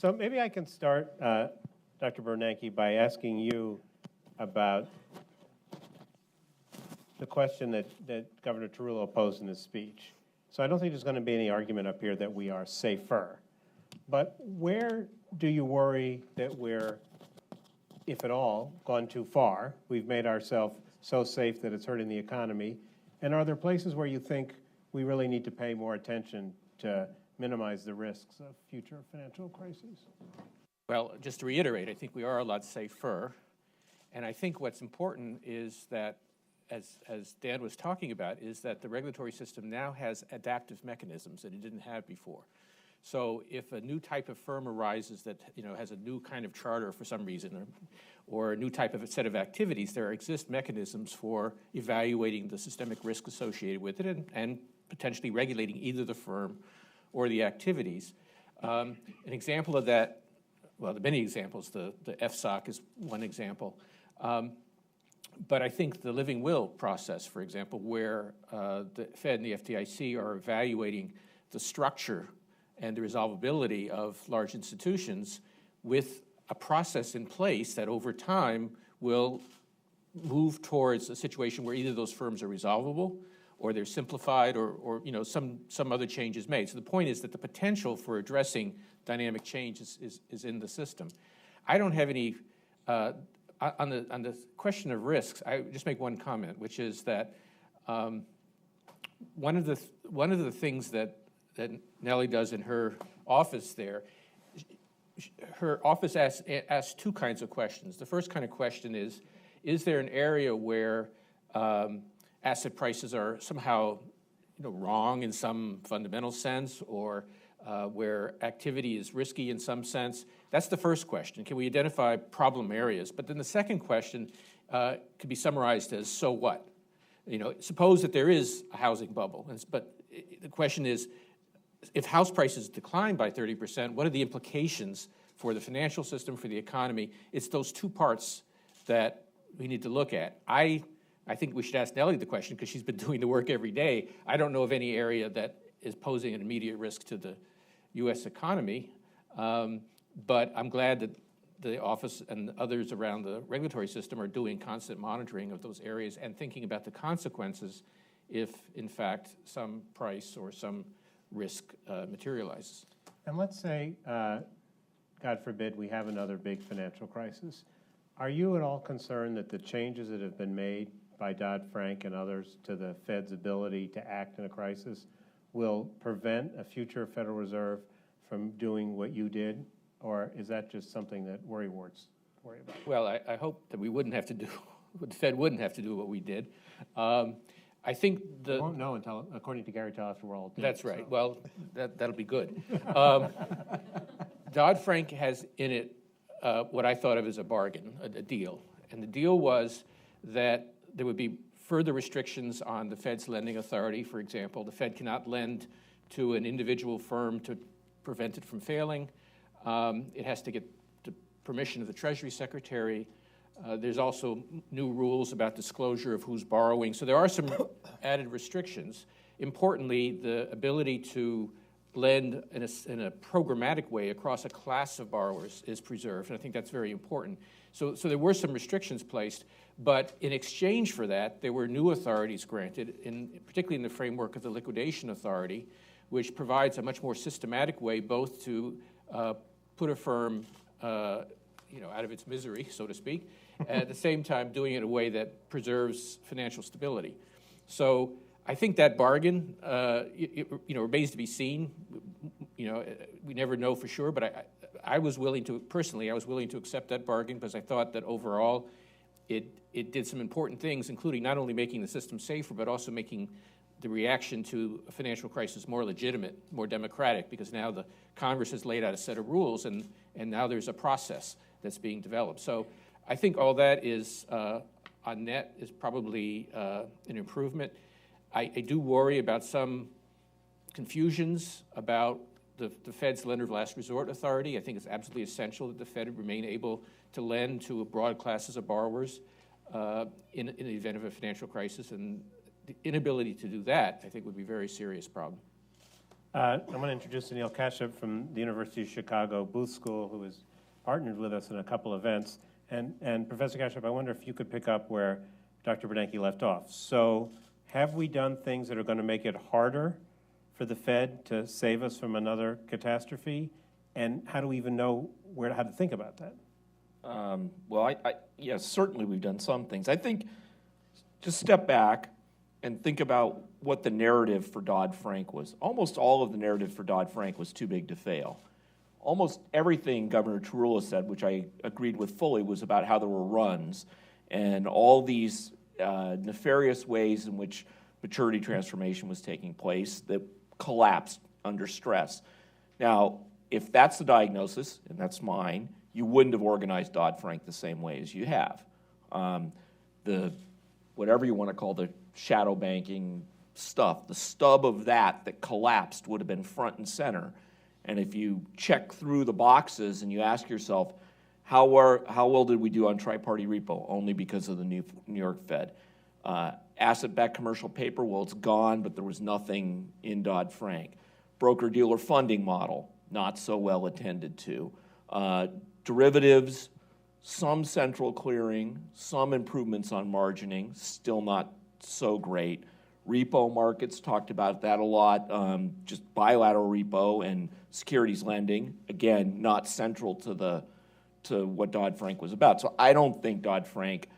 So maybe I can start, Dr. Bernanke, by asking you about the question that Governor Tarullo posed in his speech. So I don't think there's going to be any argument up here that we are safer. But where do you worry that we're, if at all, gone too far? We've made ourselves so safe that it's hurting the economy. And are there places where you think we really need to pay more attention to minimize the risks of future financial crises? Well, just to reiterate, I think we are a lot safer. And I think what's important is that, as Dan was talking about, is that the regulatory system now has adaptive mechanisms that it didn't have before. So if a new type of firm arises that has a new kind of charter for some reason, or a new type of a set of activities, there exist mechanisms for evaluating the systemic risk associated with it and potentially regulating either the firm or the activities. An example of that, well, there are many examples. The FSOC is one example. But I think the living will process, for example, where the Fed and the FDIC are evaluating the structure and the resolvability of large institutions with a process in place that over time will move towards a situation where either those firms are resolvable or they're simplified or some other change is made. So the point is that the potential for addressing dynamic change is in the system. I don't have any, on the question of risks, I just make one comment, which is that one of the things that Nellie does in her office there, her office asks two kinds of questions. The first kind of question is there an area where asset prices are somehow wrong in some fundamental sense, or where activity is risky in some sense? That's the first question. Can we identify problem areas? But then the second question could be summarized as, so what? Suppose that there is a housing bubble, but the question is, if house prices decline by 30%, what are the implications for the financial system, for the economy? It's those two parts that we need to look at. I think we should ask Nellie the question because she's been doing the work every day. I don't know of any area that is posing an immediate risk to the U.S. economy, but I'm glad that the office and others around the regulatory system are doing constant monitoring of those areas and thinking about the consequences if, in fact, some price or some risk materializes. And let's say, God forbid, we have another big financial crisis. Are you at all concerned that the changes that have been made by Dodd-Frank and others to the Fed's ability to act in a crisis will prevent a future Federal Reserve from doing what you did? Or is that just something that worrywarts worry about? Well, I hope that we wouldn't have to do, the Fed wouldn't have to do what we did. I think we won't know until, according to Gary Taylor, we're all dead. That's right. So. Well, that'll be good. Dodd-Frank has in it what I thought of as a bargain, a deal. And the deal was that there would be further restrictions on the Fed's lending authority. For example, the Fed cannot lend to an individual firm to prevent it from failing. It has to get the permission of the Treasury Secretary. There's also new rules about disclosure of who's borrowing. So there are some added restrictions. Importantly, the ability to lend in a programmatic way across a class of borrowers is preserved, and I think that's very important. So there were some restrictions placed, but in exchange for that, there were new authorities granted, particularly in the framework of the liquidation authority, which provides a much more systematic way both to put a firm out of its misery, so to speak, and at the same time doing it in a way that preserves financial stability. So I think that bargain, remains to be seen. We never know for sure, but I was willing to, personally, I was willing to accept that bargain because I thought that overall it did some important things, including not only making the system safer, but also making the reaction to a financial crisis more legitimate, more democratic, because now the Congress has laid out a set of rules and now there's a process that's being developed. So I think all that is, on net, is probably an improvement. I do worry about some confusions about the Fed's lender of last resort authority. I think it's absolutely essential that the Fed remain able to lend to broad classes of borrowers in the event of a financial crisis, and the inability to do that, I think, would be a very serious problem. I'm going to introduce Anil Kashyap from the University of Chicago Booth School, who has partnered with us in a couple events. And Professor Kashyap, I wonder if you could pick up where Dr. Bernanke left off. So have we done things that are going to make it harder for the Fed to save us from another catastrophe? And how do we even know how to think about that? Well, yes, certainly we've done some things. I think just step back and think about what the narrative for Dodd-Frank was. Almost all of the narrative for Dodd-Frank was too big to fail. Almost everything Governor Tarullo said, which I agreed with fully, was about how there were runs and all these nefarious ways in which maturity transformation was taking place that collapsed under stress. Now, if that's the diagnosis, and that's mine, you wouldn't have organized Dodd-Frank the same way as you have. Whatever you want to call the shadow banking stuff, the stub of that collapsed would have been front and center. And if you check through the boxes and you ask yourself, how well did we do on tri-party repo? Only because of the New York Fed. Asset-backed commercial paper, well, it's gone, but there was nothing in Dodd-Frank. Broker-dealer funding model, not so well attended to. Derivatives, some central clearing, some improvements on margining, still not so great. Repo markets, talked about that a lot, just bilateral repo and securities lending, again, not central to what Dodd-Frank was about. So I don't think Dodd-Frank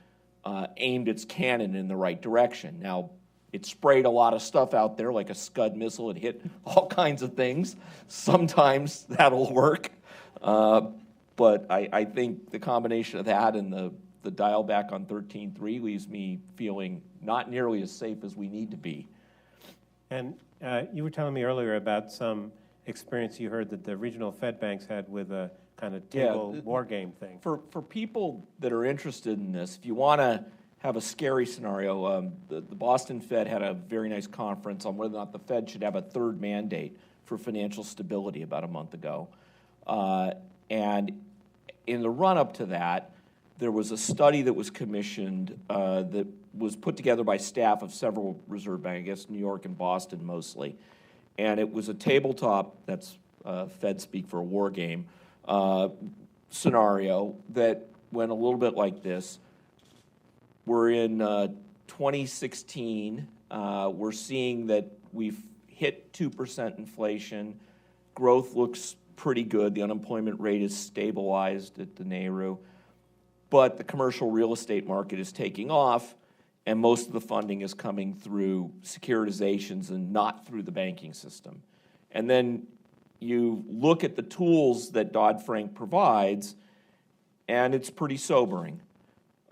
aimed its cannon in the right direction. Now, it sprayed a lot of stuff out there like a Scud missile. It hit all kinds of things. Sometimes that'll work. But I think the combination of that and the dial back on 13.3 leaves me feeling not nearly as safe as we need to be. And you were telling me earlier about some experience you heard that the regional Fed banks had with a kind of table war game thing. For people that are interested in this, if you want to have a scary scenario, the Boston Fed had a very nice conference on whether or not the Fed should have a third mandate for financial stability about a month ago. And in the run-up to that, there was a study that was commissioned that was put together by staff of several Reserve banks, I guess New York and Boston mostly. And it was a tabletop, that's Fed speak for a war game, scenario that went a little bit like this. We're in 2016. We're seeing that we've hit 2% inflation. Growth looks pretty good. The unemployment rate is stabilized at the NARU. But the commercial real estate market is taking off, and most of the funding is coming through securitizations and not through the banking system. And then you look at the tools that Dodd-Frank provides, and it's pretty sobering.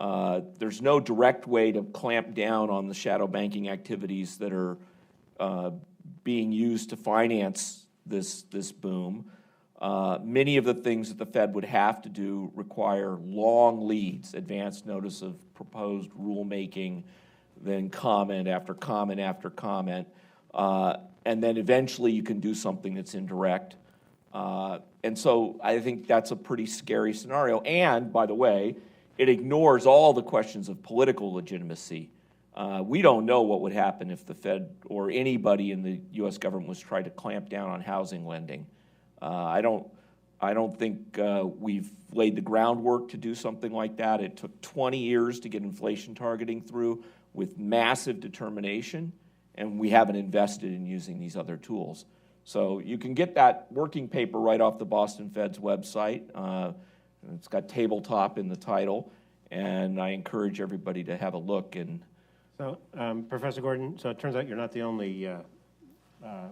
There's no direct way to clamp down on the shadow banking activities that are being used to finance this boom. Many of the things that the Fed would have to do require long leads, advance notice of proposed rulemaking, then comment after comment after comment, and then eventually you can do something that's indirect. And so I think that's a pretty scary scenario. And, by the way, it ignores all the questions of political legitimacy. We don't know what would happen if the Fed or anybody in the U.S. government was trying to clamp down on housing lending. I don't think we've laid the groundwork to do something like that. It took 20 years to get inflation targeting through with massive determination, and we haven't invested in using these other tools. So you can get that working paper right off the Boston Fed's website. It's got tabletop in the title, and I encourage everybody to have a look. So, Professor Gordon, so it turns out you're not the only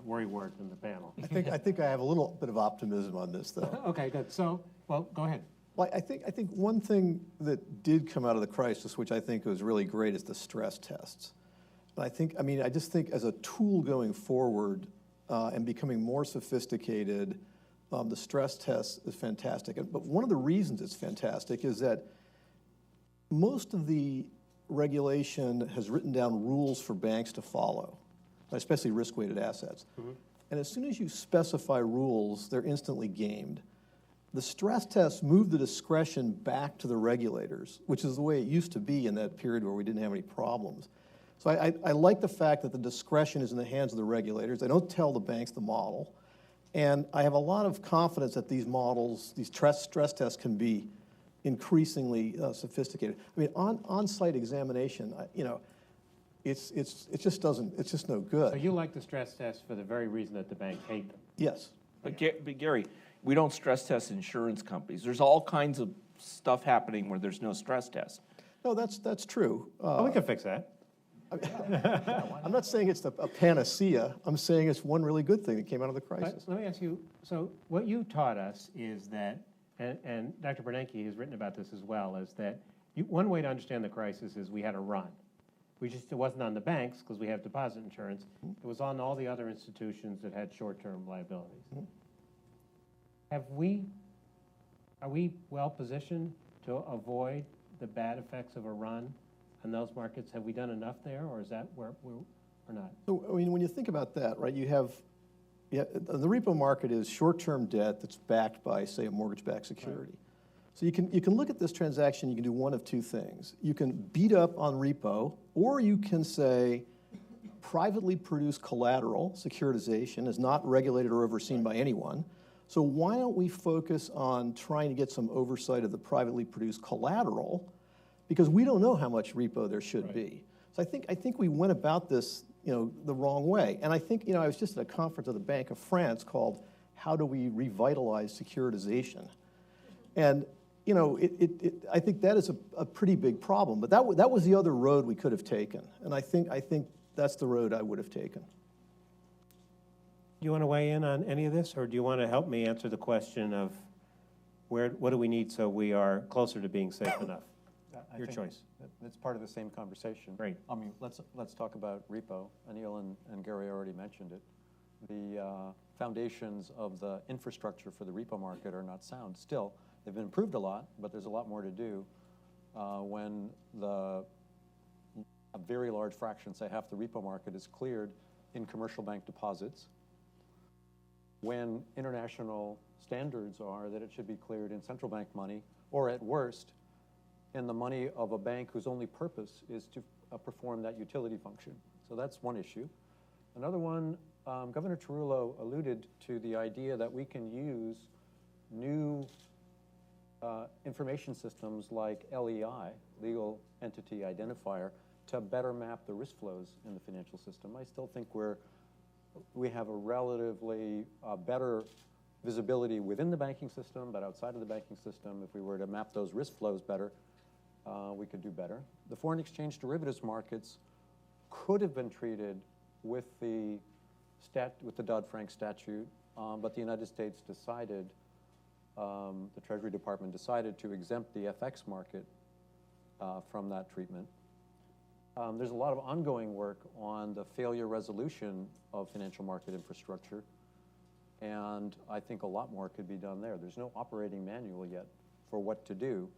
worry word in the panel. I think I have a little bit of optimism on this, though. Okay, good. So, well, go ahead. Well, I think one thing that did come out of the crisis, which I think was really great, is the stress tests. But I just think as a tool going forward and becoming more sophisticated, the stress test is fantastic. But one of the reasons it's fantastic is that most of the regulation has written down rules for banks to follow, especially risk-weighted assets. Mm-hmm. And as soon as you specify rules, they're instantly gamed. The stress tests move the discretion back to the regulators, which is the way it used to be in that period where we didn't have any problems. So I like the fact that the discretion is in the hands of the regulators. They don't tell the banks the model. And I have a lot of confidence that these models, these stress tests can be increasingly sophisticated. I mean, on-site examination, you know, it's just no good. So you like the stress test for the very reason that the banks hate them? Yes. But Gary, we don't stress test insurance companies. There's all kinds of stuff happening where there's no stress test. No, that's true. Well, we can fix that. I'm not saying it's a panacea. I'm saying it's one really good thing that came out of the crisis. Let me ask you, so what you taught us is that, and Dr. Bernanke has written about this as well, is that one way to understand the crisis is we had a run. It wasn't on the banks because we have deposit insurance. It was on all the other institutions that had short-term liabilities. Are we well positioned to avoid the bad effects of a run in those markets? Have we done enough there, or is that where we're not? So, I mean, when you think about that, right, the repo market is short-term debt that's backed by, say, a mortgage-backed security. Right. So you can look at this transaction, you can do one of two things. You can beat up on repo, or you can say privately produced collateral, securitization, is not regulated or overseen by anyone. So why don't we focus on trying to get some oversight of the privately produced collateral, because we don't know how much repo there should be. So I think we went about this, you know, the wrong way. And I think, you know, I was just at a conference of the Bank of France called "How Do We Revitalize Securitization?" And you know, I think that is a pretty big problem. But that was the other road we could have taken, and I think that's the road I would have taken. Do you want to weigh in on any of this, or do you want to help me answer the question of what do we need so we are closer to being safe enough? Your choice. It's part of the same conversation. Great. I mean, let's talk about repo. Anil and Gary already mentioned it. The foundations of the infrastructure for the repo market are not sound. Still, they've been improved a lot, but there's a lot more to do when a very large fraction, say half the repo market, is cleared in commercial bank deposits, when international standards are that it should be cleared in central bank money, or at worst, in the money of a bank whose only purpose is to perform that utility function. So that's one issue. Another one, Governor Tarullo alluded to the idea that we can use new information systems like LEI, Legal Entity Identifier, to better map the risk flows in the financial system. I still think we have a relatively better visibility within the banking system, but outside of the banking system, if we were to map those risk flows better, we could do better. The foreign exchange derivatives markets could have been treated with the Dodd-Frank statute, but the United States decided, the Treasury Department decided to exempt the FX market from that treatment. There's a lot of ongoing work on the failure resolution of financial market infrastructure, and I think a lot more could be done there. There's no operating manual yet for what to do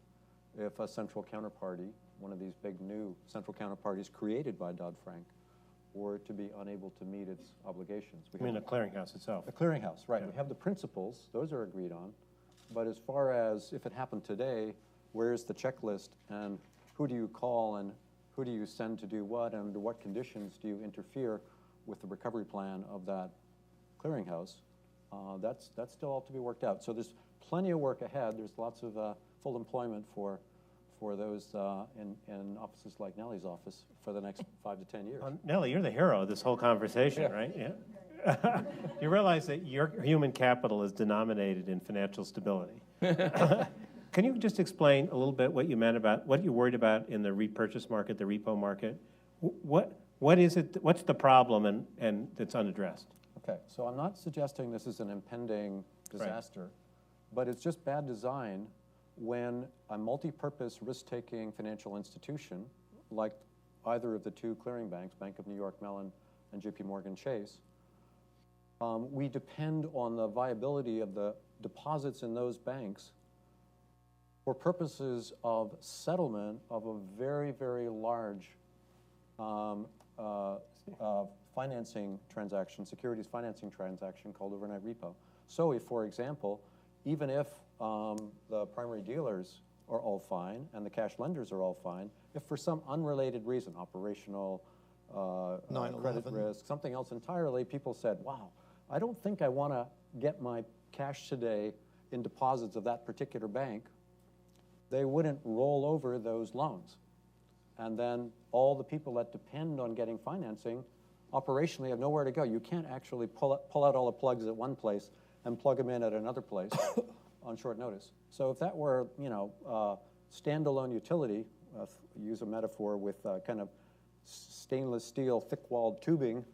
if a central counterparty, one of these big new central counterparties created by Dodd-Frank, were to be unable to meet its obligations. I mean, the clearinghouse itself. The clearinghouse, right. Yeah. We have the principles, those are agreed on, but as far as if it happened today, where's the checklist, and who do you call, and who do you send to do what, and under what conditions do you interfere with the recovery plan of that clearinghouse? That's still all to be worked out. So there's plenty of work ahead. There's lots of full employment for those in offices like Nellie's office for the next 5 to 10 years. Nellie, you're the hero of this whole conversation, right? Yeah. You realize that your human capital is denominated in financial stability. Can you just explain a little bit what you meant about what you're worried about in the repurchase market, the repo market? What is it? What's the problem and that's unaddressed? Okay, so I'm not suggesting this is an impending disaster, but it's just bad design when a multi-purpose risk-taking financial institution, like either of the two clearing banks, Bank of New York Mellon and JP Morgan Chase, we depend on the viability of the deposits in those banks for purposes of settlement of a very, very large financing transaction, securities financing transaction called overnight repo. So if, for example, even if the primary dealers are all fine and the cash lenders are all fine, if for some unrelated reason, operational, credit 9/11. risk, something else entirely, people said, wow, I don't think I want to get my cash today in deposits of that particular bank. They wouldn't roll over those loans. And then all the people that depend on getting financing operationally have nowhere to go. You can't actually pull out all the plugs at one place and plug them in at another place on short notice. So if that were, standalone utility, use a metaphor with kind of stainless steel, thick-walled tubing,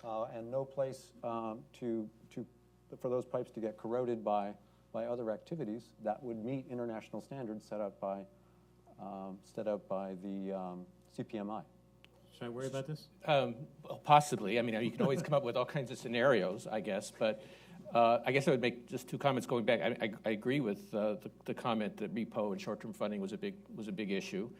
and no place for those pipes to get corroded by other activities, that would meet international standards set up by the CPMI. Should I worry about this? Well, possibly. I mean, you can always come up with all kinds of scenarios, I guess. But I guess I would make just two comments going back. I agree with the comment that repo and short-term funding was a big issue.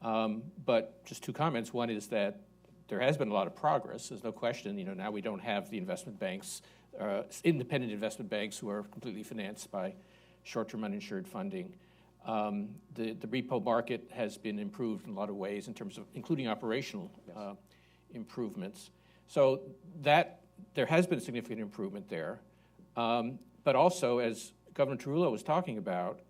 But just two comments. One is that there has been a lot of progress. There's no question. Now we don't have the investment banks, independent investment banks, who are completely financed by short-term uninsured funding. The repo market has been improved in a lot of ways in terms of including operational improvements. So that there has been significant improvement there. But also, as Governor Tarullo was talking about,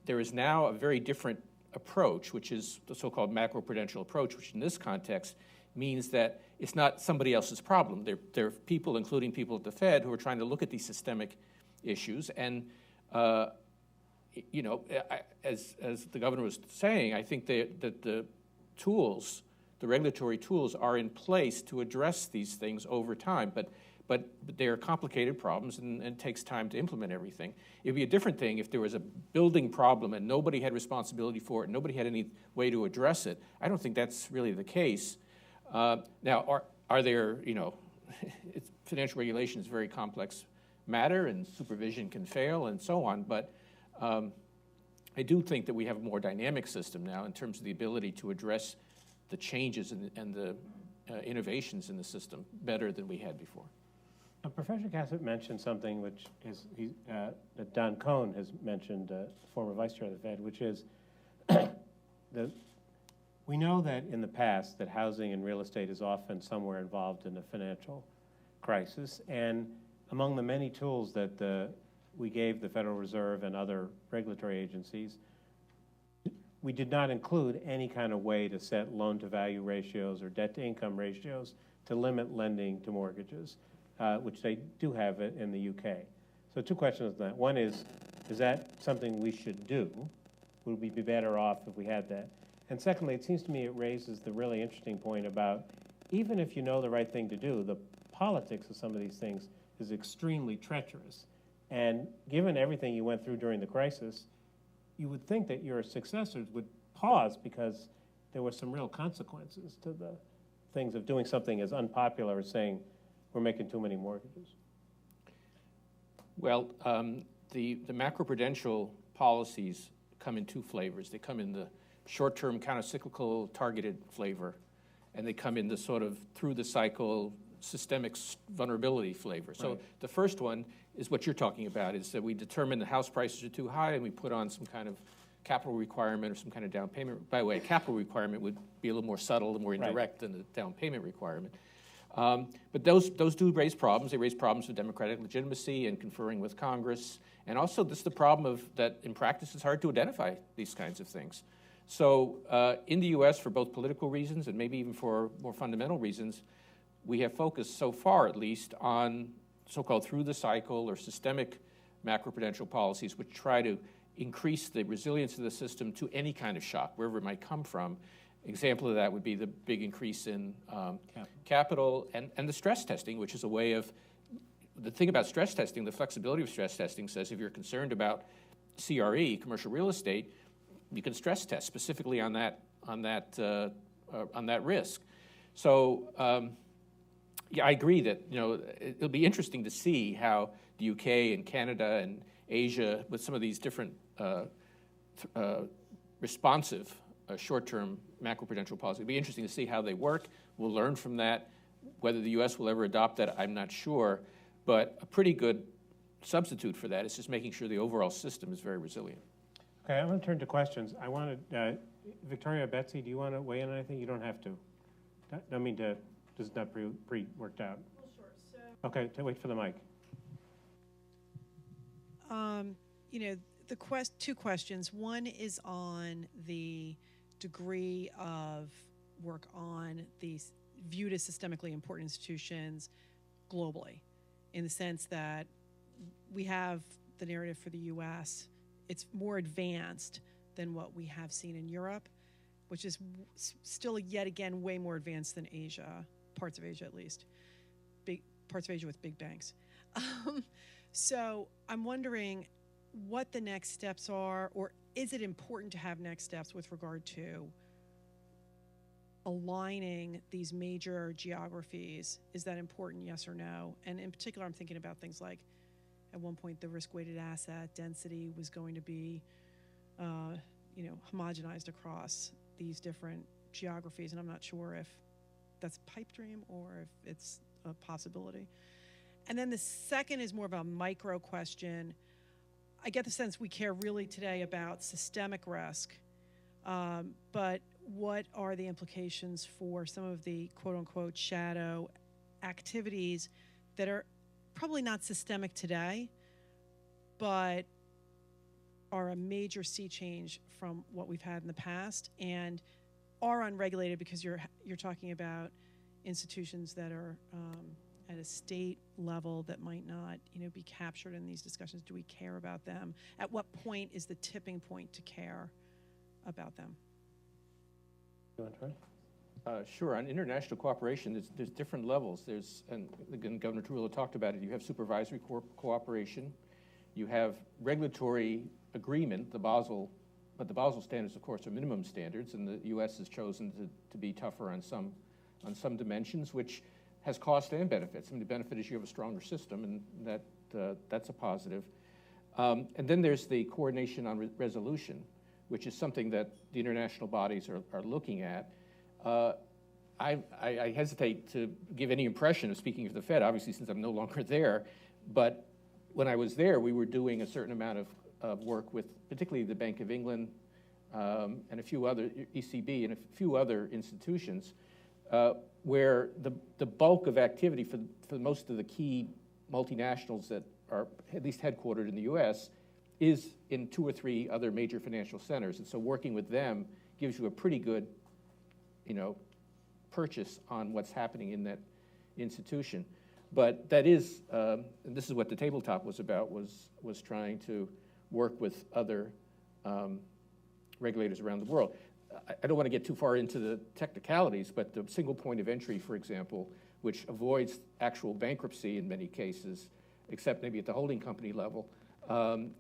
there is now a very different approach, which is the so-called macroprudential approach, which in this context means that it's not somebody else's problem. There are people, including people at the Fed, who are trying to look at these systemic issues. And as the governor was saying, I think that the tools, the regulatory tools, are in place to address these things over time. But they're complicated problems, and it takes time to implement everything. It'd be a different thing if there was a building problem and nobody had responsibility for it, and nobody had any way to address it. I don't think that's really the case. Now, are there, financial regulation is a very complex matter, and supervision can fail, and so on. But I do think that we have a more dynamic system now in terms of the ability to address the changes and the innovations in the system better than we had before. Professor Cassett mentioned something which is that Don Cohn has mentioned, former vice chair of the Fed, which is we know that in the past that housing and real estate is often somewhere involved in a financial crisis, and among the many tools that we gave the Federal Reserve and other regulatory agencies, we did not include any kind of way to set loan-to-value ratios or debt-to-income ratios to limit lending to mortgages, which they do have it in the UK. So two questions on that. One is that something we should do? Would we be better off if we had that? And secondly, it seems to me it raises the really interesting point about even if you know the right thing to do, the politics of some of these things is extremely treacherous. And given everything you went through during the crisis, you would think that your successors would pause because there were some real consequences to the things of doing something as unpopular as saying we're making too many mortgages. Well, the macroprudential policies come in two flavors. They come in the short-term countercyclical targeted flavor, and they come in the sort of through-the-cycle systemic vulnerability flavor. So the first one is what you're talking about, is that we determine the house prices are too high and we put on some kind of capital requirement or some kind of down payment. By the way, a capital requirement would be a little more subtle and more indirect than the down payment requirement. But those do raise problems. They raise problems with democratic legitimacy and conferring with Congress. And also this is the problem of that in practice it's hard to identify these kinds of things. So in the US, for both political reasons and maybe even for more fundamental reasons, we have focused so far at least on so-called through-the-cycle or systemic macroprudential policies which try to increase the resilience of the system to any kind of shock, wherever it might come from. Example of that would be the big increase in capital and the stress testing, which is a way of, the thing about stress testing, the flexibility of stress testing says if you're concerned about CRE, commercial real estate, you can stress test specifically on that risk. So yeah, I agree that it'll be interesting to see how the UK and Canada and Asia, with some of these different responsive short-term macroprudential policy, it'll be interesting to see how they work. We'll learn from that. Whether the U.S. will ever adopt that, I'm not sure. But a pretty good substitute for that is just making sure the overall system is very resilient. Okay, I'm going to turn to questions. I wanted, Victoria, Betsy, do you want to weigh in on anything? You don't have to. I mean to, this is not pre-worked out. Well, sure. So, Okay, wait for the mic. you know, two questions. One is on the degree of work on these viewed as systemically important institutions globally, in the sense that we have the narrative for the U.S. It's more advanced than what we have seen in Europe, which is still yet again way more advanced than Asia, parts of Asia at least, parts of Asia with big banks. So I'm wondering what the next steps are, or is it important to have next steps with regard to aligning these major geographies? Is that important, yes or no? And in particular, I'm thinking about things like, at one point, the risk-weighted asset density was going to be, homogenized across these different geographies, and I'm not sure if that's a pipe dream or if it's a possibility. And then the second is more of a micro question. I get the sense we care really today about systemic risk, but what are the implications for some of the quote-unquote shadow activities that are probably not systemic today, but are a major sea change from what we've had in the past and are unregulated, because you're talking about institutions that are at a state level that might not be captured in these discussions. Do we care about them? At what point is the tipping point to care about them? You want to try? Sure. On international cooperation, there's different levels. And again, Governor Trujillo talked about it. You have supervisory cooperation. You have regulatory agreement, but the Basel standards, of course, are minimum standards, and the U.S. has chosen to be tougher on some dimensions, which has cost and benefits. I mean, the benefit is you have a stronger system, and that's a positive. And then there's the coordination on resolution, which is something that the international bodies are looking at. I hesitate to give any impression of speaking for the Fed, obviously, since I'm no longer there. But when I was there, we were doing a certain amount of work with particularly the Bank of England and a few other, ECB, and a few other institutions, where the bulk of activity for most of the key multinationals that are at least headquartered in the U.S. is in 2 or 3 other major financial centers. And so working with them gives you a pretty good, purchase on what's happening in that institution. But that is, and this is what the tabletop was about, was trying to work with other regulators around the world. I don't want to get too far into the technicalities, but the single point of entry, for example, which avoids actual bankruptcy in many cases, except maybe at the holding company level,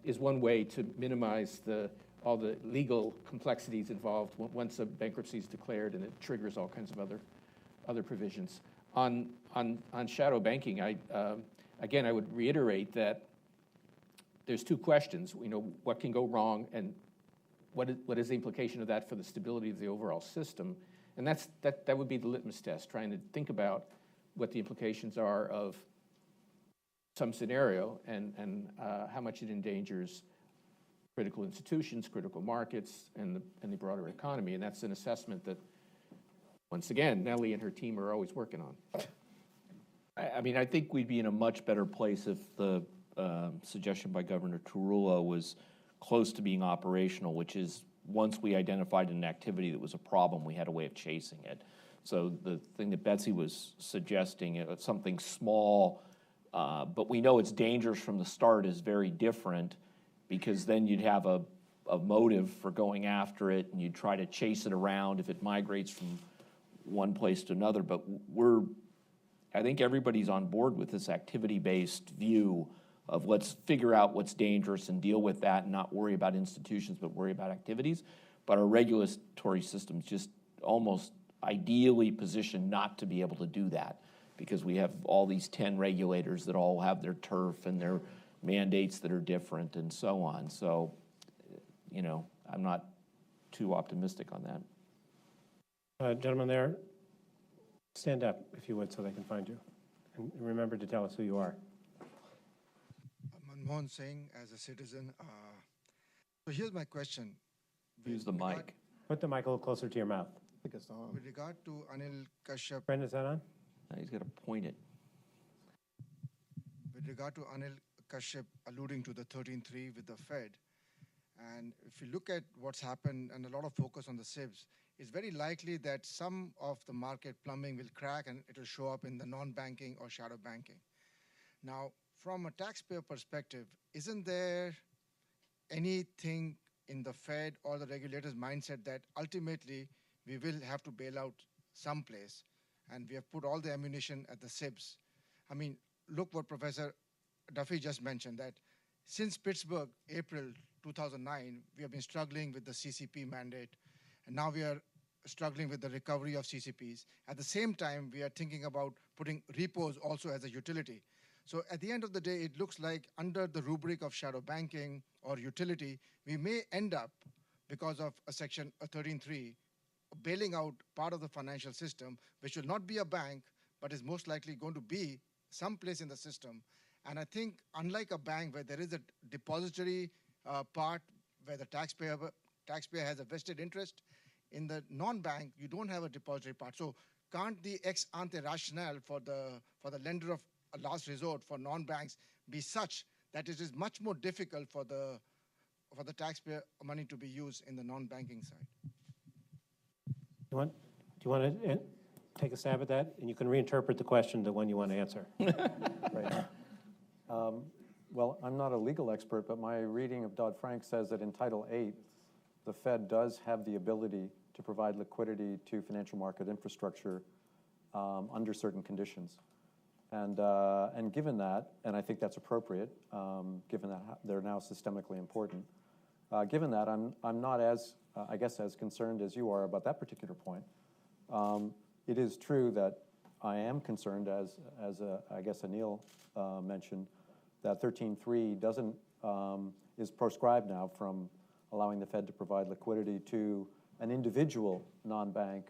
is one way to minimize all the legal complexities involved once a bankruptcy is declared, and it triggers all kinds of other provisions. On shadow banking, again, I would reiterate that there's 2 questions. What can go wrong, and what is the implication of that for the stability of the overall system? And that would be the litmus test, trying to think about what the implications are of some scenario and how much it endangers critical institutions, critical markets, and the broader economy. And that's an assessment that, once again, Nellie and her team are always working on. I think we'd be in a much better place if the suggestion by Governor Trujillo was close to being operational, which is once we identified an activity that was a problem, we had a way of chasing it. So the thing that Betsy was suggesting, something small, but we know it's dangerous from the start, is very different, because then you'd have a motive for going after it, and you'd try to chase it around if it migrates from one place to another. But I think everybody's on board with this activity-based view of let's figure out what's dangerous and deal with that, and not worry about institutions, but worry about activities. But our regulatory system's just almost ideally positioned not to be able to do that, because we have all these 10 regulators that all have their turf and their mandates that are different and so on. So, I'm not too optimistic on that. Gentlemen there, stand up if you would so they can find you. And remember to tell us who you are. Manmohan Singh, as a citizen. So here's my question. Use the mic. Put the mic a little closer to your mouth. think it's on. With regard to Anil Kashyap, Brendan, is that on? Now he's got to point it. with regard to Anil Kashyap alluding to the 13.3 with the Fed, and if you look at what's happened and a lot of focus on the SIBs, it's very likely that some of the market plumbing will crack and it will show up in the non-banking or shadow banking. Now, from a taxpayer perspective, isn't there anything in the Fed or the regulators' mindset that ultimately we will have to bail out someplace, and we have put all the ammunition at the SIBs? I mean, look what Professor Duffy just mentioned, that since Pittsburgh, April 2009, we have been struggling with the CCP mandate, and now we are struggling with the recovery of CCPs. At the same time, we are thinking about putting repos also as a utility. So at the end of the day, it looks like under the rubric of shadow banking or utility, we may end up, because of a section 13.3, bailing out part of the financial system, which will not be a bank, but is most likely going to be someplace in the system. And I think unlike a bank where there is a depository part where the taxpayer has a vested interest, in the non-bank, you don't have a depository part. So can't the ex ante rationale for the lender of a last resort for non-banks be such that it is much more difficult for the taxpayer money to be used in the non-banking side? Do you want to take a stab at that? And you can reinterpret the question to one you want to answer. Right. Well, I'm not a legal expert, but my reading of Dodd-Frank says that in Title VIII, the Fed does have the ability to provide liquidity to financial market infrastructure under certain conditions. And given that, and I think that's appropriate, given that they're now systemically important, given that, I'm not as, I guess, as concerned as you are about that particular point. It is true that I am concerned, as I guess Anil mentioned, that 13.3 doesn't, is proscribed now from allowing the Fed to provide liquidity to an individual non-bank,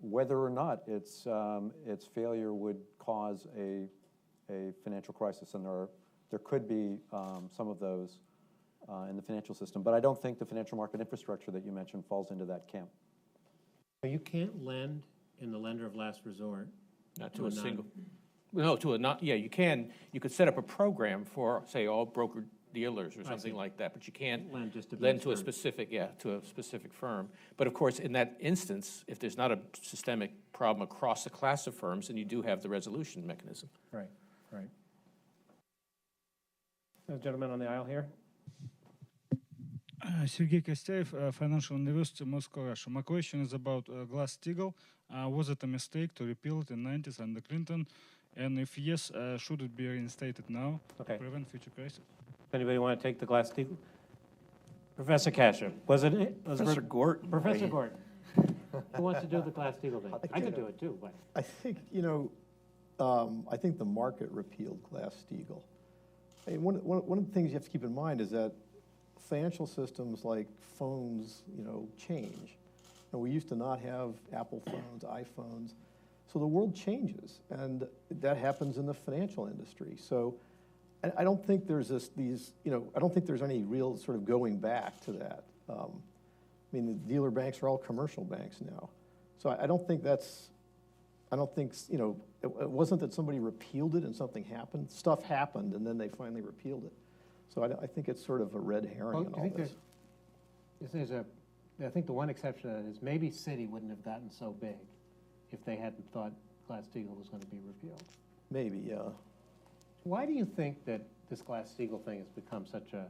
whether or not its failure would cause a financial crisis. And there could be some of those in the financial system. But I don't think the financial market infrastructure that you mentioned falls into that camp. You can't lend in the lender of last resort. Not to a single, no, to a not, yeah, you can. You could set up a program for, say, all broker dealers or something like that, but you can't Lend just to lend to a firm. specific, to a specific firm. But of course, in that instance, if there's not a systemic problem across the class of firms, then you do have the resolution mechanism. Right, right. Gentleman on the aisle here. Sergey Kostev, Financial University, Moscow, Russia. My question is about Glass-Steagall. Was it a mistake to repeal it in the 90s under Clinton? And if yes, should it be reinstated now to prevent future crisis? Anybody want to take the Glass-Steagall? Professor Kashyap, was it? Professor Gort. Professor Gort. Who wants to do the Glass-Steagall thing? I could do it too, but. I think, I think the market repealed Glass-Steagall. I mean, one of the things you have to keep in mind is that financial systems like phones, change. And we used to not have Apple phones, iPhones. So the world changes, and that happens in the financial industry. So I don't think there's I don't think there's any real sort of going back to that. I mean, the dealer banks are all commercial banks now. So I don't think it wasn't that somebody repealed it and something happened. Stuff happened, and then they finally repealed it. So I think it's sort of a red herring in all this. I think the one exception to that is maybe Citi wouldn't have gotten so big if they hadn't thought Glass-Steagall was going to be repealed. Maybe, yeah. Why do you think that this Glass-Steagall thing has become such a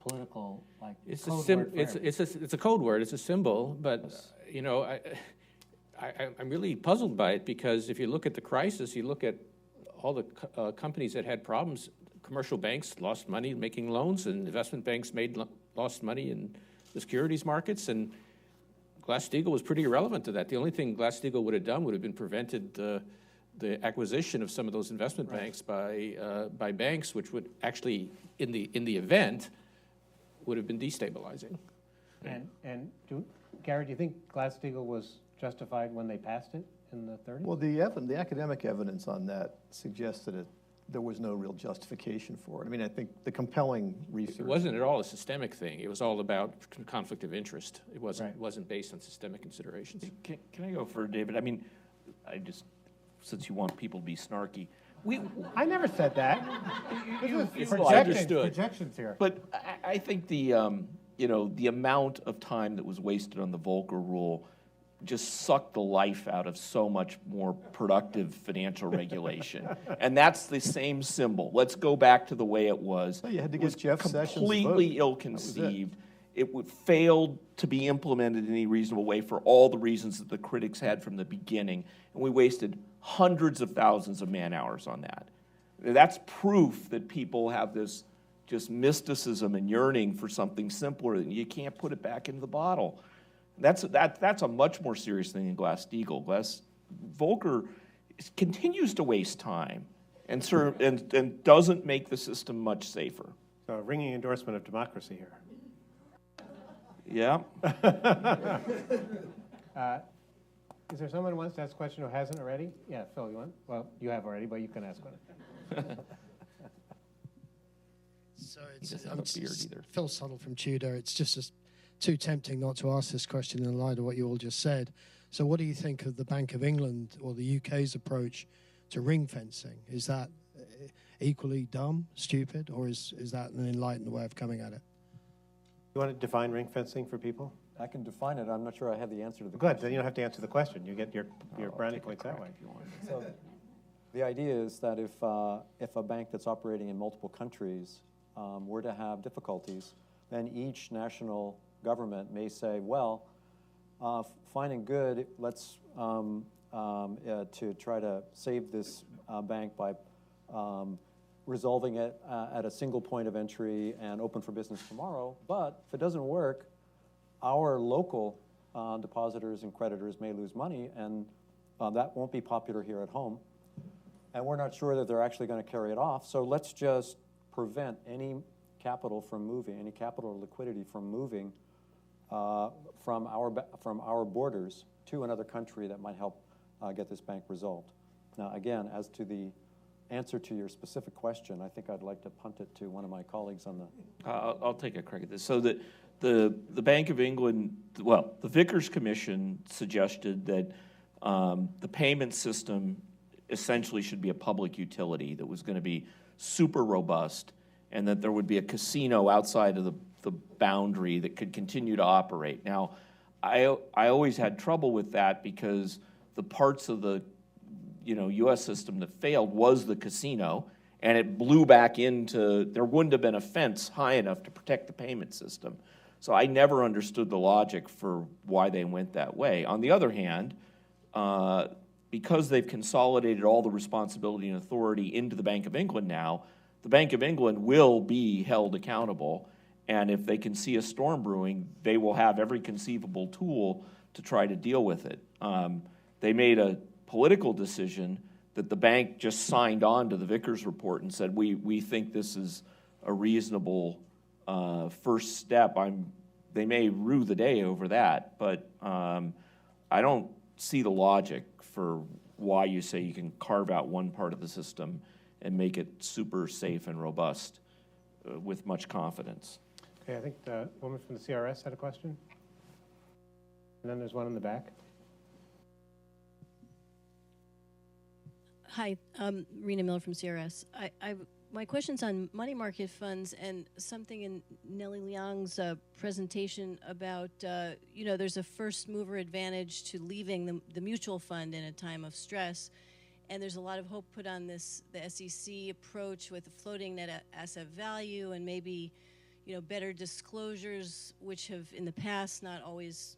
political, It's code a word for everything? it's a code word. It's a symbol, but I'm really puzzled by it, because if you look at the crisis, you look at all the companies that had problems. Commercial banks lost money making loans, and investment banks lost money in the securities markets, and Glass-Steagall was pretty irrelevant to that. The only thing Glass-Steagall would have done would have been prevented the acquisition of some of those investment banks by banks, which would actually, in the event, would have been destabilizing. And Gary, do you think Glass-Steagall was justified when they passed it in the 30s? Well, the academic evidence on that suggests that there was no real justification for it. I mean, I think the compelling research. It wasn't at all a systemic thing. It was all about conflict of interest. It wasn't, Right. wasn't based on systemic considerations. Can I go for David? I mean, since you want people to be snarky, I never said that. It's Projections here. But I think the amount of time that was wasted on the Volcker rule just sucked the life out of so much more productive financial regulation. And that's the same symbol. Let's go back to the way it was. Well, you had to It get was Jeff Sessions' vote. completely ill-conceived. It failed to be implemented in any reasonable way for all the reasons that the critics had from the beginning. And we wasted hundreds of thousands of man-hours on that. That's proof that people have this just mysticism and yearning for something simpler, and you can't put it back into the bottle. That's a much more serious thing than Glass-Steagall. Volcker continues to waste time and doesn't make the system much safer. So a ringing endorsement of democracy here. Yeah. Is there someone who wants to ask a question who hasn't already? Yeah, Phil, you want? Well, you have already, but you can ask one. So He doesn't have a beard either. Phil Suddle from Tudor. It's just too tempting not to ask this question in light of what you all just said. So what do you think of the Bank of England or the UK's approach to ring fencing? Is that equally dumb, stupid, or is that an enlightened way of coming at it? You want to define ring fencing for people? I can define it. I'm not sure I have the answer to the Good, question. then you don't have to answer the question. You get your brownie points that way. So the idea is that if a bank that's operating in multiple countries were to have difficulties, then each national government may say, well, fine and good, let's to try to save this bank by resolving it at a single point of entry and open for business tomorrow. But if it doesn't work, our local depositors and creditors may lose money, and that won't be popular here at home. And we're not sure that they're actually going to carry it off. So let's just prevent any capital from moving, any capital or liquidity from moving from our borders to another country that might help get this bank resolved. Now, again, as to the answer to your specific question, I think I'd like to punt it to one of my colleagues on the. I'll take a crack at this. So the Bank of England, well, the Vickers Commission suggested that the payment system essentially should be a public utility that was going to be super robust, and that there would be a casino outside of the boundary that could continue to operate. Now, I always had trouble with that because the parts of the U.S. system that failed was the casino, and it blew back into, there wouldn't have been a fence high enough to protect the payment system. So I never understood the logic for why they went that way. On the other hand, because they've consolidated all the responsibility and authority into the Bank of England now, the Bank of England will be held accountable, and if they can see a storm brewing, they will have every conceivable tool to try to deal with it. They made a political decision that the bank just signed on to the Vickers report and said, we think this is a reasonable first step. They may rue the day over that, but I don't see the logic for why you say you can carve out one part of the system and make it super safe and robust with much confidence. Okay, I think the woman from the CRS had a question. And then there's one in the back. Hi, Rena Miller from CRS. My question's on money market funds and something in Nellie Liang's presentation about, there's a first mover advantage to leaving the mutual fund in a time of stress. And there's a lot of hope put on the SEC approach with the floating net asset value and maybe, better disclosures, which have in the past not always,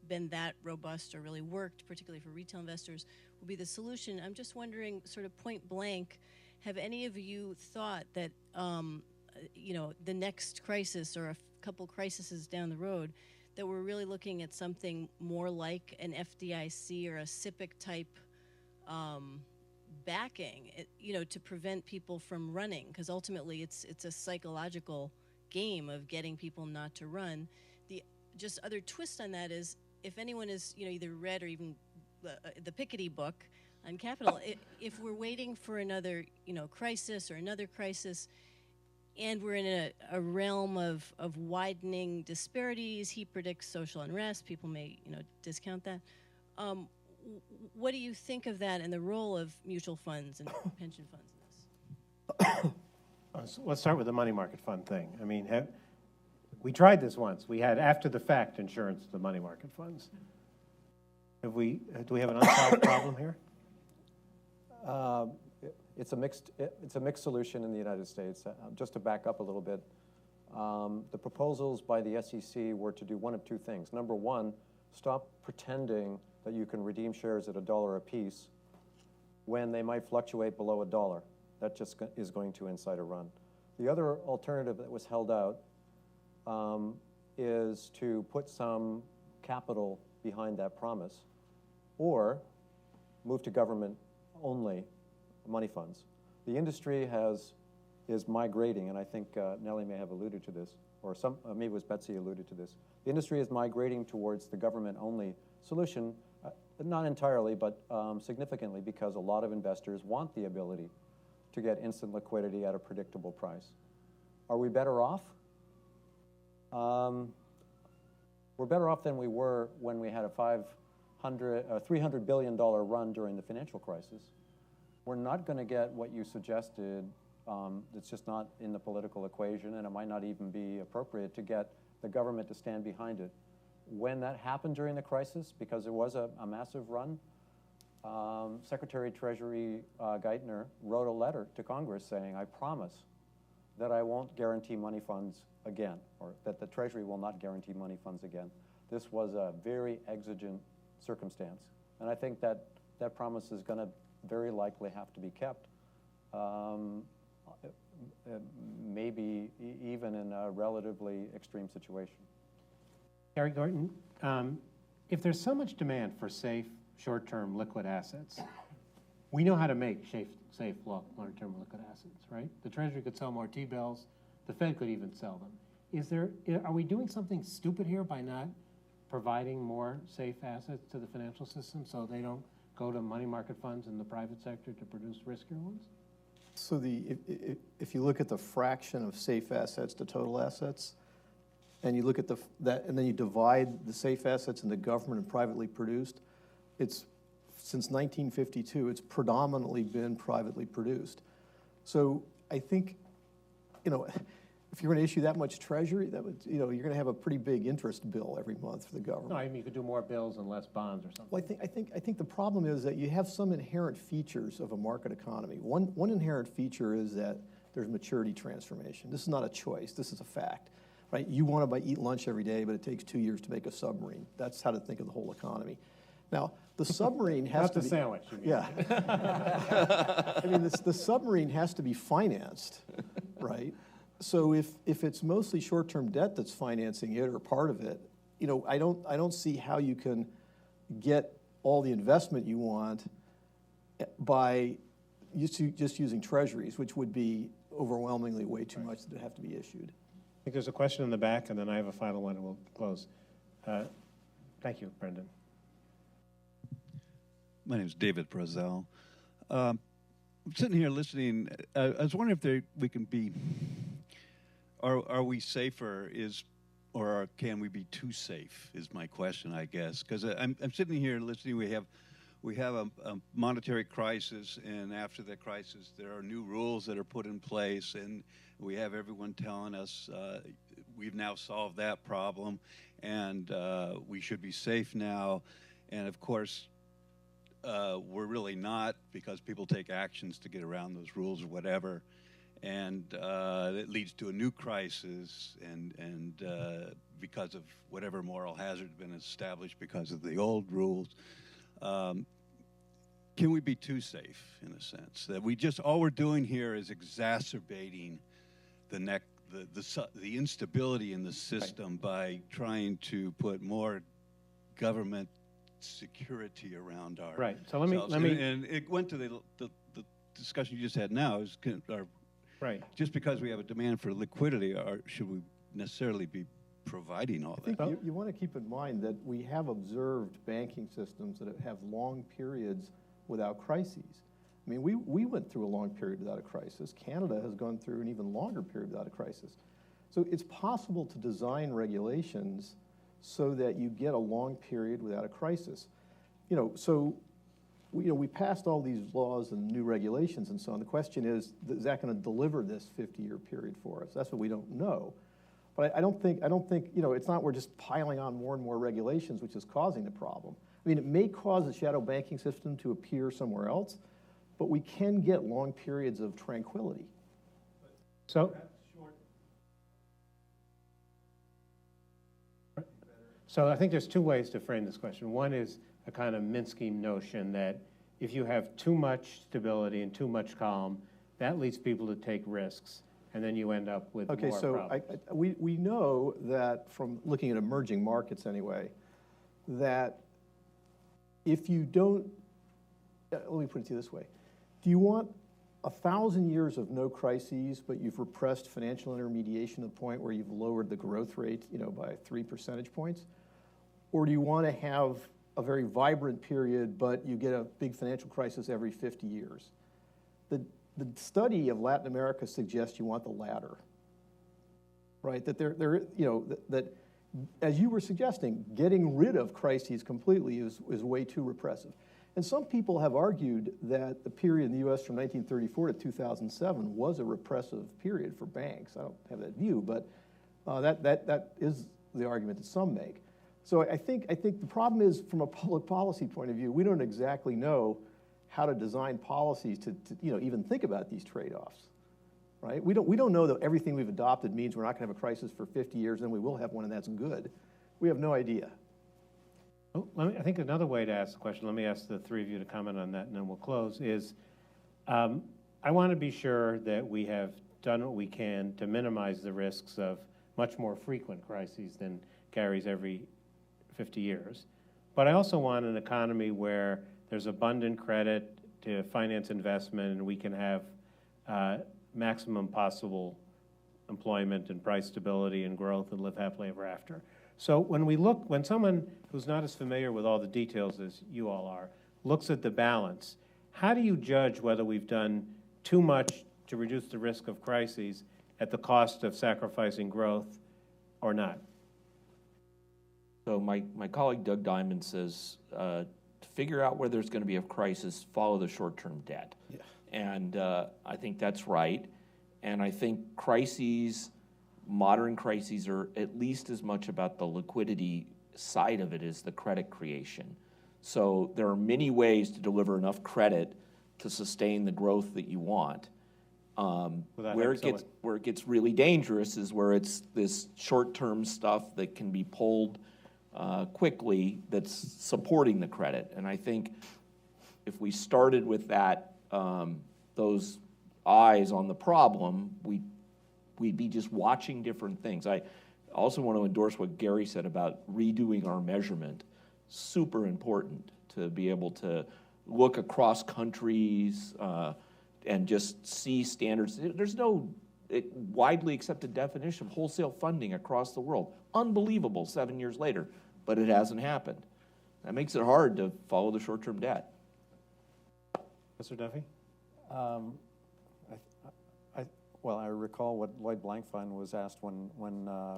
been that robust or really worked, particularly for retail investors, will be the solution. I'm just wondering, sort of point blank, have any of you thought that, the next crisis or a couple crises down the road, that we're really looking at something more like an FDIC or a SIPC type backing, to prevent people from running? Because ultimately it's a psychological game of getting people not to run. The just other twist on that is, if anyone has either read or even the Piketty book, on capital. If we're waiting for another, crisis or another crisis, and we're in a realm of widening disparities, he predicts social unrest. People may, discount that. What do you think of that and the role of mutual funds and pension funds in this? So let's start with the money market fund thing. I mean, we tried this once. We had after-the-fact insurance of the money market funds. Do we have an unsolved problem here? It's a mixed solution in the United States. Just to back up a little bit, the proposals by the SEC were to do one of two things. Number one, stop pretending that you can redeem shares at $1 a piece when they might fluctuate below $1. That just is going to incite a run. The other alternative that was held out is to put some capital behind that promise, or move to government-only money funds. The industry is migrating, and I think Nellie may have alluded to this, or maybe it was Betsy alluded to this. The industry is migrating towards the government-only solution, not entirely, but significantly, because a lot of investors want the ability to get instant liquidity at a predictable price. Are we better off? We're better off than we were when we had a $300 billion run during the financial crisis. We're not going to get what you suggested. It's just not in the political equation, and it might not even be appropriate to get the government to stand behind it. When that happened during the crisis, because it was a massive run, Secretary of Treasury Geithner wrote a letter to Congress saying, I promise that I won't guarantee money funds again, or that the Treasury will not guarantee money funds again. This was a very exigent circumstance. And I think that that promise is going to very likely have to be kept, maybe even in a relatively extreme situation. Gary Gorton, if there's so much demand for safe, short-term liquid assets, we know how to make safe long-term liquid assets, right? The Treasury could sell more T-bills. The Fed could even sell them. Are we doing something stupid here by not providing more safe assets to the financial system so they don't go to money market funds in the private sector to produce riskier ones? So if you look at the fraction of safe assets to total assets, and you look at that, and then you divide the safe assets into government and privately produced, since 1952, it's predominantly been privately produced. So I think, if you're going to issue that much Treasury, that would, you're going to have a pretty big interest bill every month for the government. No, I mean you could do more bills and less bonds or something. Well, I think the problem is that you have some inherent features of a market economy. One inherent feature is that there's maturity transformation. This is not a choice. This is a fact, right? You want to eat lunch every day, but it takes 2 years to make a submarine. That's how to think of the whole economy. Now, the submarine has to be... Not the sandwich, you mean. Yeah. I mean, the submarine has to be financed, right? So if it's mostly short-term debt that's financing it or part of it, I don't see how you can get all the investment you want by just using treasuries, which would be overwhelmingly way too much that would have to be issued. I think there's a question in the back, and then I have a final one, and we'll close. Thank you, Brendan. My name is David Brazel. I'm sitting here listening. I was wondering if we can be... Are we safer? Or can we be too safe? Is my question, I guess. Because I'm sitting here listening. We have a monetary crisis, and after the crisis, there are new rules that are put in place, and we have everyone telling us we've now solved that problem, and we should be safe now. And of course, we're really not, because people take actions to get around those rules or whatever. And it leads to a new crisis, and because of whatever moral hazard has been established because of the old rules. Can we be too safe, in a sense? That all we're doing here is exacerbating the instability in the system by trying to put more government security around our... Right, so let me... And it went to the discussion you just had now, right. Just because we have a demand for liquidity, should we necessarily be providing all that? I think you want to keep in mind that we have observed banking systems that have long periods without crises. I mean, we went through a long period without a crisis. Canada has gone through an even longer period without a crisis. So it's possible to design regulations so that you get a long period without a crisis. We passed all these laws and new regulations and so on. The question is that going to deliver this 50-year period for us? That's what we don't know. But I don't think, it's not we're just piling on more and more regulations, which is causing the problem. I mean, it may cause the shadow banking system to appear somewhere else, but we can get long periods of tranquility. So I think there's two ways to frame this question. One is a kind of Minsky notion that if you have too much stability and too much calm, that leads people to take risks, and then you end up with more problems. We know that from looking at emerging markets anyway, that if you don't, let me put it to you this way. Do you want 1,000 years of no crises, but you've repressed financial intermediation to the point where you've lowered the growth rate, by 3 percentage points? Or do you want to have a very vibrant period, but you get a big financial crisis every 50 years? The study of Latin America suggests you want the latter, right? That that as you were suggesting, getting rid of crises completely is way too repressive. And some people have argued that the period in the U.S. from 1934 to 2007 was a repressive period for banks. I don't have that view, but that is the argument that some make. So I think the problem is, from a public policy point of view, we don't exactly know how to design policies to even think about these trade-offs, right? We don't know that everything we've adopted means we're not going to have a crisis for 50 years, and then we will have one, and that's good. We have no idea. I think another way to ask the question, let me ask the three of you to comment on that, and then we'll close, is I want to be sure that we have done what we can to minimize the risks of much more frequent crises than carries every 50 years. But I also want an economy where there's abundant credit to finance investment, and we can have maximum possible employment and price stability and growth and live happily ever after. So when someone who's not as familiar with all the details as you all are, looks at the balance, how do you judge whether we've done too much to reduce the risk of crises at the cost of sacrificing growth or not? So my colleague Doug Diamond says, to figure out where there's going to be a crisis, follow the short-term debt. Yeah. And I think that's right. And I think modern crises are at least as much about the liquidity side of it as the credit creation. So there are many ways to deliver enough credit to sustain the growth that you want. Where it gets really dangerous is where it's this short-term stuff that can be pulled quickly that's supporting the credit. And I think if we started with that, those eyes on the problem, we'd be just watching different things. I also want to endorse what Gary said about redoing our measurement. Super important to be able to look across countries and just see standards. There's no widely accepted definition of wholesale funding across the world. Unbelievable 7 years later, but it hasn't happened. That makes it hard to follow the short-term debt. Mr. Duffy? Well, I recall what Lloyd Blankfein was asked when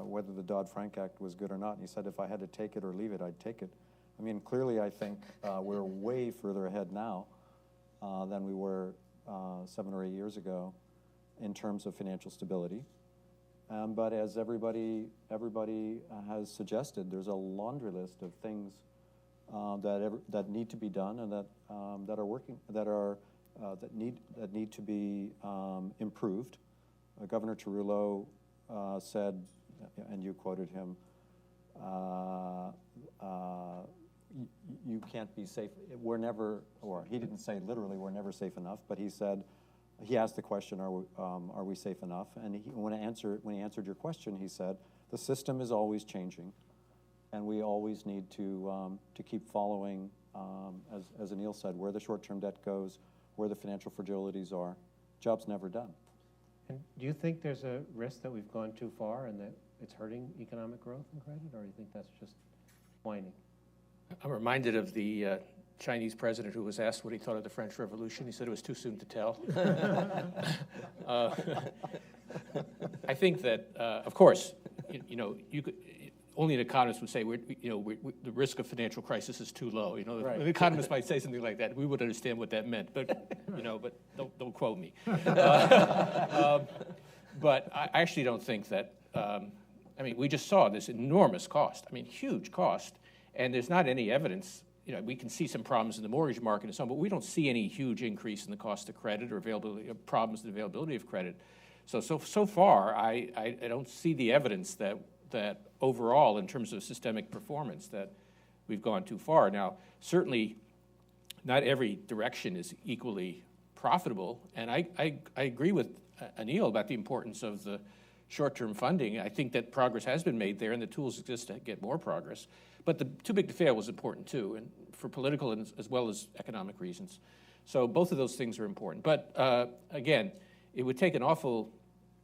whether the Dodd-Frank Act was good or not, and he said, if I had to take it or leave it, I'd take it. I mean, clearly, I think we're way further ahead now than we were 7 or 8 years ago in terms of financial stability. But as everybody has suggested, there's a laundry list of things that need to be done and that need to be improved. Governor Tarullo said, and you quoted him, you can't be safe. We're never, or he didn't say literally, we're never safe enough, but he said, he asked the question, are we safe enough? And when he answered your question, he said, the system is always changing, and we always need to keep following, as Anil said, where the short-term debt goes, where the financial fragilities are. Job's never done. And do you think there's a risk that we've gone too far and that it's hurting economic growth and credit, or do you think that's just whining? I'm reminded of the Chinese president who was asked what he thought of the French Revolution. He said it was too soon to tell. I think that, of course, you could, only an economist would say, the risk of financial crisis is too low. An economist might say something like that. We would understand what that meant, but but don't quote me. But I actually don't think that. We just saw this enormous cost. Huge cost, and there's not any evidence. We can see some problems in the mortgage market and so on, but we don't see any huge increase in the cost of credit or problems in the availability of credit. So far, I don't see the evidence that overall, in terms of systemic performance, that we've gone too far. Now, certainly, not every direction is equally profitable, and I agree with Anil about the importance of the short-term funding. I think that progress has been made there, and the tools exist to get more progress. But the too big to fail was important too, and for political and as well as economic reasons. So both of those things are important. But again, it would take an awful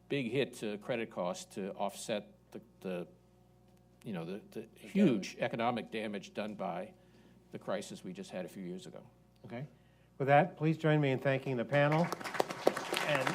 big hit to credit costs to offset the huge economic damage done by the crisis we just had a few years ago. Okay. With that, please join me in thanking the panel. And